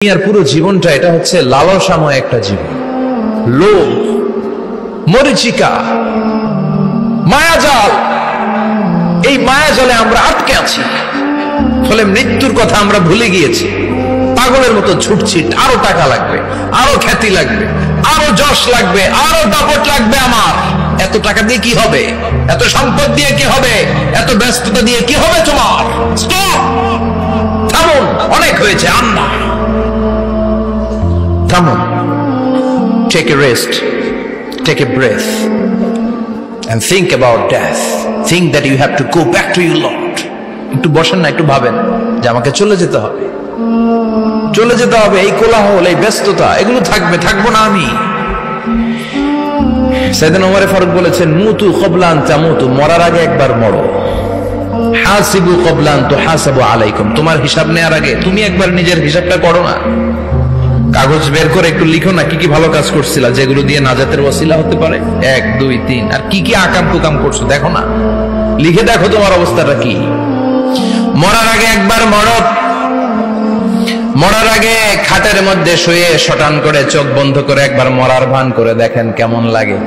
দুনিয়ার পুরো জীবনটা এটা হচ্ছে লালসাময় একটা জীবন, লোভ, মরিচিকা, মায়াজাল। এই মায়াজালে আমরা আটকে আছি, ফলে মৃত্যুর কথা আমরা ভুলে গিয়েছি। পাগলের মতো ছুটছি, আরো টাকা লাগবে, আরো খ্যাতি লাগবে, আরো যশ লাগবে, আরো দাপট লাগবে। আমার এত টাকা দিয়ে কি হবে? এত সম্পদ দিয়ে কি হবে? এত ব্যস্ততা দিয়ে কি হবে? তোমার স্টপ, থামুন, অনেক হয়েছে। আন্না, থামুন, take a rest, take a breath and think about death. Think that you have to go back to your Lord. একটু বসেন না, একটু ভাবেন যে আমাকে চলে যেতে হবে, চলে যেতে হবে। এই কোলাহল, এই ব্যস্ততা, এগুলো থাকবে, থাকবো না আমি। সাইয়েদনা ওমর ফারুক বলেছেন, মুতু ক্বাবলা আন তামুতু, মরার আগে একবার মরো। হাসিবু ক্বাবলা আন তুহাসাবু আলাইকুম, তোমার হিসাব নেওয়ার আগে তুমি একবার নিজের হিসাবটা করো না। কাগজ বের করে একটু লিখো না কি কি ভালো কাজ করছিলা, যেগুলো দিয়ে নাজাতের ওসিলা হতে পারে। 1 2 3, আর কি কি আকাম কুকাম করছো দেখো না, লিখে দেখো তোমার অবস্থাটা কি। মরার আগে একবার মরো। মরার আগে খাটের মধ্যে শুয়ে শটান করে চোখ বন্ধ করে একবার মরার ভান করে দেখেন কেমন লাগে।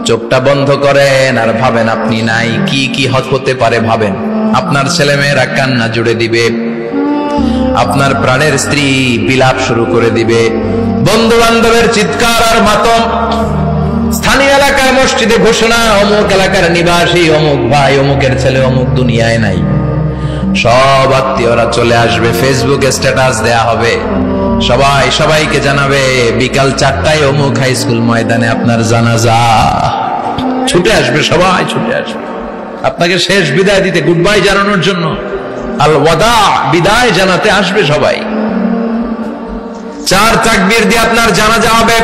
চোখটা বন্ধ করেন আর ভাবেন আপনি নাই, কি কি হতে পারে ভাবেন। আপনার ছেলেমেয়েরা কান্না জুড়ে দিবে, আপনার প্রাণের স্ত্রী বিলাপ শুরু করে দিবে, বন্ধু বান্ধবের চিৎকার আর মাতম, স্থানীয় এলাকার মসজিদে ঘোষণা, অমুক এলাকার নিবাসী অমুক ভাই অমুকের ছেলে অমুক দুনিয়ায় নাই। সব আত্মীয়রা চলে আসবে, ফেসবুকে স্ট্যাটাস দেয়া হবে, সবাই সবাইকে জানাবে বিকাল 4টায় অমুক হাই স্কুল ময়দানে আপনার জানাজা। ছুটে আসবে, সবাই ছুটে আসবে আপনাকে শেষ বিদায় দিতে, গুড বাই জানানোর জন্য, আল ওয়াদা, বিদায় জানাতে আসবে সবাই। 4 তাকবীর দিয়ে আপনার জানাজা হবে,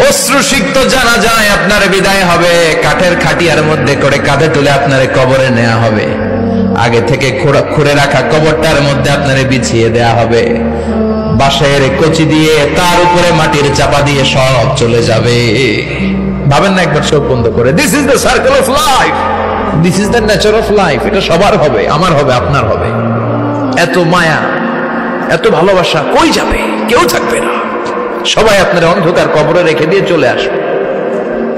অশ্রুসিক্ত জানাজায় আপনার বিদায় হবে। কাঠের খাটিয়ার মধ্যে করে কাঁধে তুলে আপনারে কবরে নেওয়া হবে। আগে থেকে খুঁড়ে রাখা কবরটার মধ্যে আপনারে বিছিয়ে দেয়া হবে। বাঁশের কচি দিয়ে তার উপরে মাটির চাপা দিয়ে সব চলে যাবে। ভাবেন না একবার চোখ বন্ধ করে, this is the circle of life, this is the nature of life. এটা সবার হবে, আমার হবে, আপনার হবে। এত মায়া, এত ভালোবাসা কই যাবে? কেউ থাকবে না, সবাই আপনার অন্ধকার কবরে রেখে দিয়ে চলে আসবে।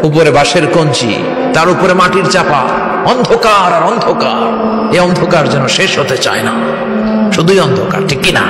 উপরে বাঁশের কঞ্চি, তার উপরে মাটির চাপা, অন্ধকার আর অন্ধকার। এই অন্ধকার যেন শেষ হতে চায় না, শুধুই অন্ধকার, ঠিক কিনা?